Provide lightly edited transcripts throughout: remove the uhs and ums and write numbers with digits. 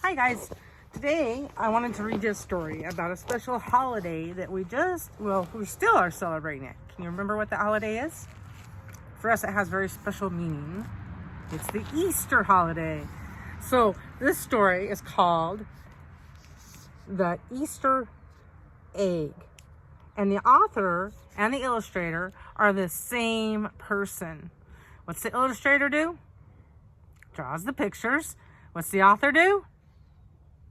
Hi guys, today I wanted to read you a story about a special holiday that we still are celebrating it. Can you remember what the holiday is? For us it has very special meaning. It's the Easter holiday. So this story is called The Easter Egg. And the author and the illustrator are the same person. What's the illustrator do? Draws the pictures. What's the author do?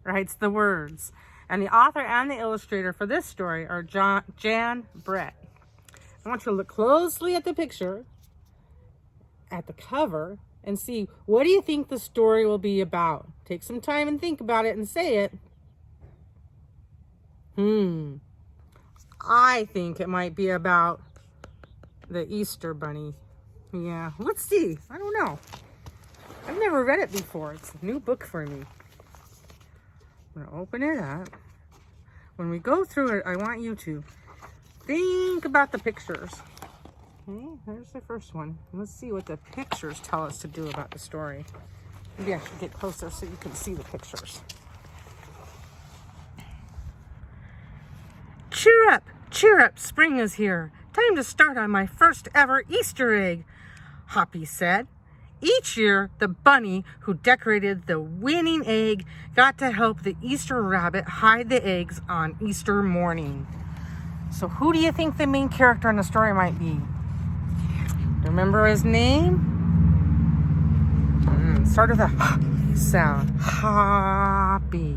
Writes the words. And the author and the illustrator for this story are Jan Brett. I want you to look closely at the picture, at the cover, and see, what do you think the story will be about? Take some time and think about it and say it. I think it might be about the Easter Bunny. Yeah, let's see. I don't know. I've never read it before. It's a new book for me. I'm going to open it up. When we go through it, I want you to think about the pictures. Okay, there's the first one. Let's see what the pictures tell us to do about the story. Maybe I should get closer so you can see the pictures. Cheer up, spring is here. Time to start on my first ever Easter egg, Hoppy said. Each year, the bunny who decorated the winning egg got to help the Easter rabbit hide the eggs on Easter morning. So who do you think the main character in the story might be? Remember his name? Start with a H sound. Hoppy.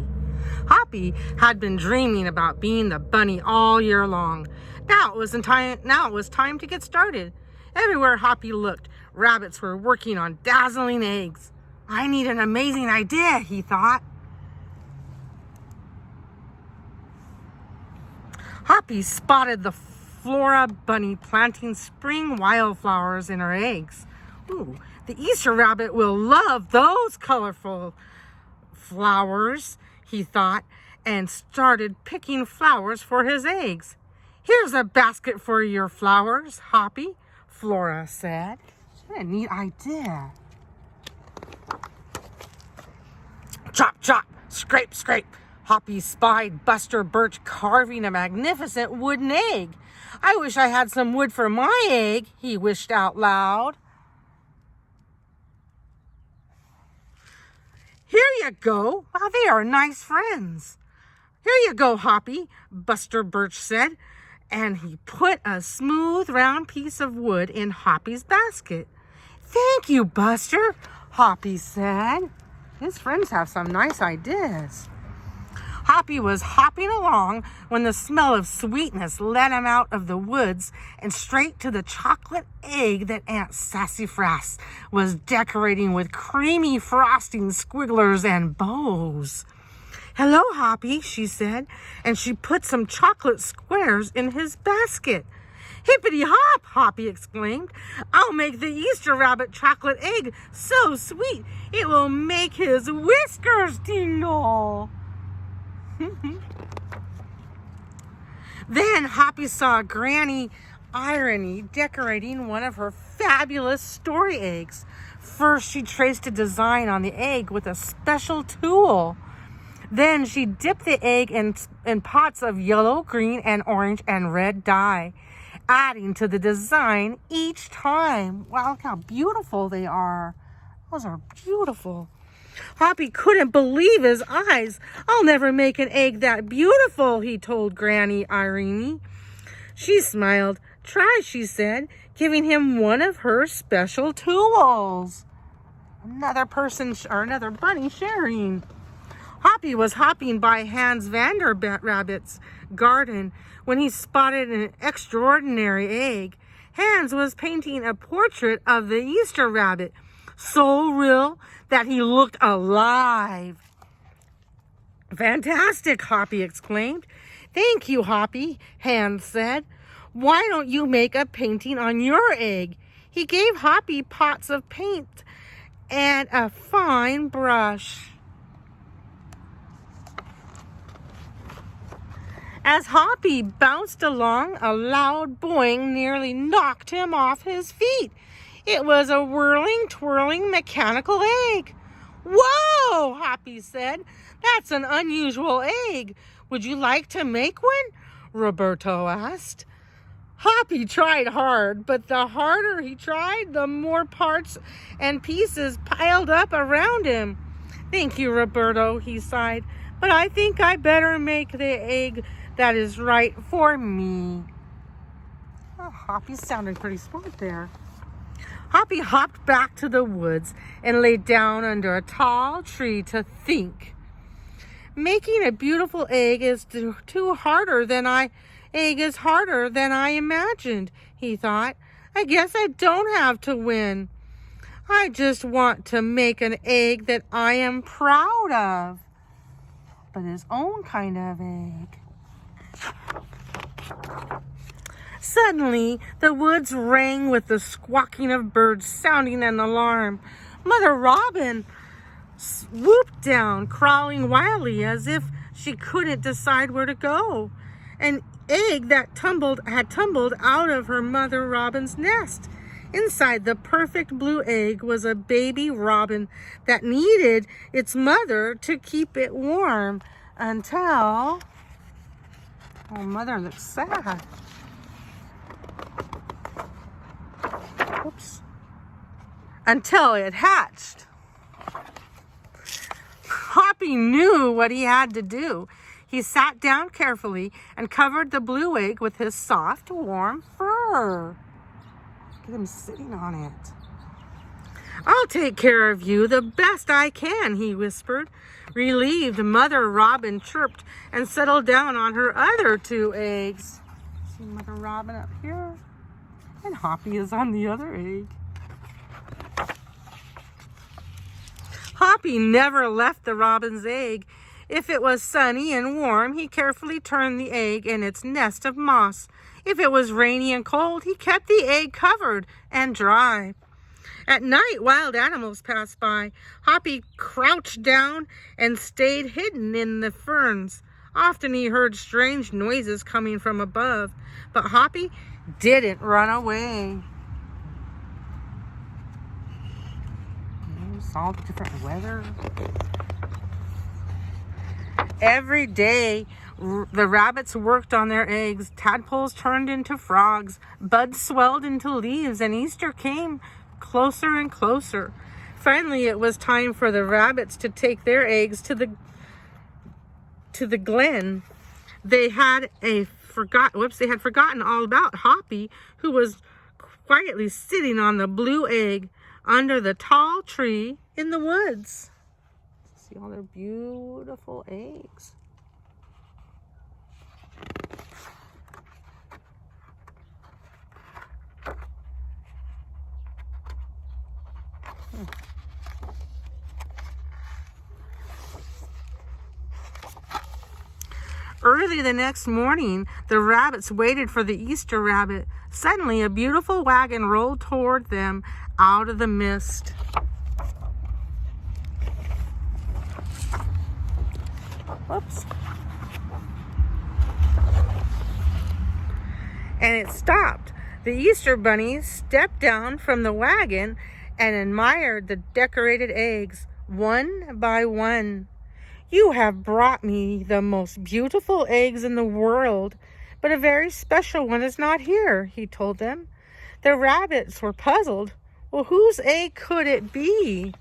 Hoppy had been dreaming about being the bunny all year long. Now it was time to get started. Everywhere Hoppy looked, rabbits were working on dazzling eggs. I need an amazing idea, he thought. Hoppy spotted the Flora bunny planting spring wildflowers in her eggs. Ooh, the Easter rabbit will love those colorful flowers, he thought, and started picking flowers for his eggs. Here's a basket for your flowers, Hoppy, Flora said. What a neat idea. Chop, chop, scrape, scrape. Hoppy spied Buster Birch carving a magnificent wooden egg. I wish I had some wood for my egg, he wished out loud. Here you go. Wow, they are nice friends. Here you go, Hoppy, Buster Birch said, and he put a smooth, round piece of wood in Hoppy's basket. Thank you, Buster, Hoppy said. His friends have some nice ideas. Hoppy was hopping along when the smell of sweetness led him out of the woods and straight to the chocolate egg that Aunt Sassafras was decorating with creamy frosting, squigglers, and bows. Hello, Hoppy, she said, and she put some chocolate squares in his basket. Hippity hop, Hoppy exclaimed. I'll make the Easter rabbit chocolate egg so sweet it will make his whiskers tingle. Then Hoppy saw Granny Irony decorating one of her fabulous story eggs. First, she traced a design on the egg with a special tool. Then she dipped the egg in pots of yellow, green, and orange and red dye, adding to the design each time. Wow, look how beautiful they are. Those are beautiful. Hoppy couldn't believe his eyes. I'll never make an egg that beautiful, he told Granny Irene. She smiled. Try, she said, giving him one of her special tools. Another bunny sharing. Hoppy was hopping by Hans Vanderrabbit's garden when he spotted an extraordinary egg. Hans was painting a portrait of the Easter rabbit, so real that he looked alive. Fantastic, Hoppy exclaimed. Thank you, Hoppy, Hans said. Why don't you make a painting on your egg? He gave Hoppy pots of paint and a fine brush. As Hoppy bounced along, a loud boing nearly knocked him off his feet. It was a whirling, twirling mechanical egg. Whoa! "Oh," Hoppy said, "that's an unusual egg. Would you like to make one?" Roberto asked. Hoppy tried hard, but the harder he tried, the more parts and pieces piled up around him. "Thank you, Roberto," he sighed, "but I think I better make the egg that is right for me." Oh, Hoppy sounded pretty smart there. Hoppy hopped back to the woods and lay down under a tall tree to think. Making a beautiful egg is harder than I imagined, he thought. "I guess I don't have to win. I just want to make an egg that I am proud of." But his own kind of egg. Suddenly, the woods rang with the squawking of birds, sounding an alarm. Mother Robin swooped down, crawling wildly as if she couldn't decide where to go. An egg that had tumbled out of her Mother Robin's nest. Inside the perfect blue egg was a baby robin that needed its mother to keep it warm until... Oh, Mother looks sad. Oops. Until it hatched. Hoppy knew what he had to do. He sat down carefully and covered the blue egg with his soft, warm fur. Look at him sitting on it. "I'll take care of you the best I can," he whispered. Relieved, Mother Robin chirped and settled down on her other 2 eggs. See Mother Robin up here? And Hoppy is on the other egg. Hoppy never left the robin's egg. If it was sunny and warm, he carefully turned the egg in its nest of moss. If it was rainy and cold, he kept the egg covered and dry. At night, wild animals passed by. Hoppy crouched down and stayed hidden in the ferns. Often he heard strange noises coming from above, but Hoppy didn't run away. It's all different weather. Every day, the rabbits worked on their eggs. Tadpoles turned into frogs. Buds swelled into leaves, and Easter came closer and closer. Finally, it was time for the rabbits to take their eggs to the glen. They had forgotten all about Hoppy, who was quietly sitting on the blue egg under the tall tree in the woods. See all their beautiful eggs. Early the next morning, the rabbits waited for the Easter rabbit. Suddenly, a beautiful wagon rolled toward them out of the mist. Whoops. And it stopped. The Easter bunny stepped down from the wagon and admired the decorated eggs, one by one. "You have brought me the most beautiful eggs in the world, but a very special one is not here," he told them. The rabbits were puzzled. Well, whose egg could it be?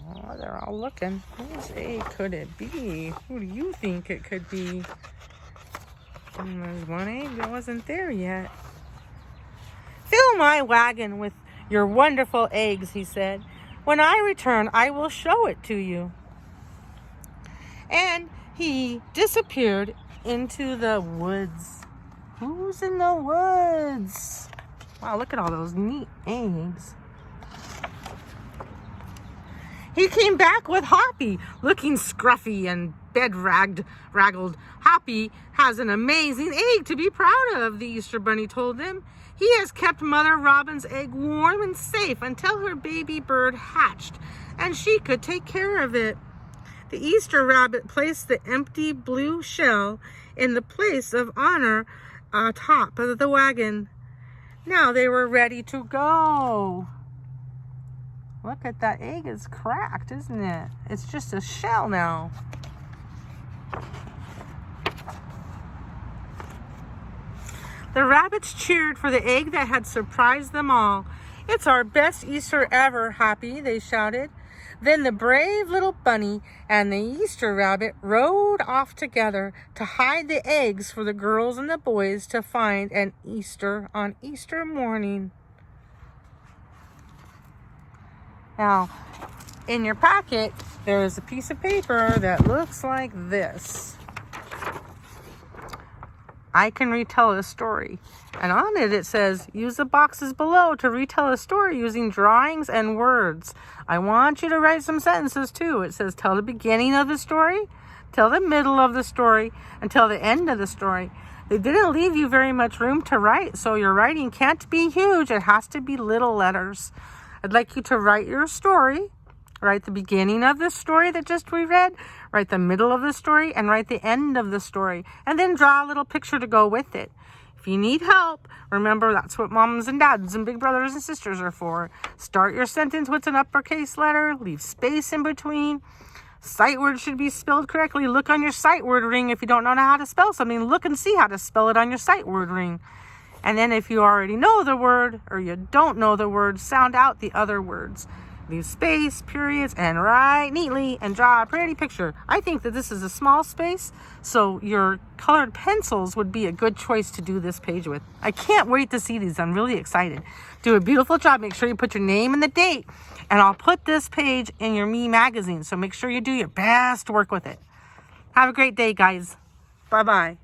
Oh, they're all looking. Whose egg could it be? Who do you think it could be? There's one egg that wasn't there yet. "Fill my wagon with your wonderful eggs," he said. "When I return, I will show it to you." And he disappeared into the woods. Who's in the woods? Wow, look at all those neat eggs. He came back with Hoppy, looking scruffy and bed-raggled. "Hoppy has an amazing egg to be proud of," the Easter bunny told them. "He has kept Mother Robin's egg warm and safe until her baby bird hatched, and she could take care of it." The Easter rabbit placed the empty blue shell in the place of honor atop of the wagon. Now they were ready to go. Look at that egg, is cracked, isn't it? It's just a shell now. The rabbits cheered for the egg that had surprised them all. "It's our best Easter ever, Happy," they shouted. Then the brave little bunny and the Easter rabbit rode off together to hide the eggs for the girls and the boys to find on Easter morning. Now, in your packet, there is a piece of paper that looks like this. I can retell a story. And on it, it says, use the boxes below to retell a story using drawings and words. I want you to write some sentences too. It says, tell the beginning of the story, tell the middle of the story, and tell the end of the story. They didn't leave you very much room to write, so your writing can't be huge. It has to be little letters. I'd like you to write your story. Write the beginning of the story that just we read, write the middle of the story, and write the end of the story. And then draw a little picture to go with it. If you need help, remember that's what moms and dads and big brothers and sisters are for. Start your sentence with an uppercase letter. Leave space in between. Sight words should be spelled correctly. Look on your sight word ring if you don't know how to spell something. Look and see how to spell it on your sight word ring. And then if you already know the word or you don't know the word, sound out the other words. Leave space, periods, and write neatly and draw a pretty picture. I think that this is a small space, so your colored pencils would be a good choice to do this page with. I can't wait to see these. I'm really excited. Do a beautiful job. Make sure you put your name and the date, and I'll put this page in your Me magazine, so make sure you do your best work with it. Have a great day, guys. Bye-bye.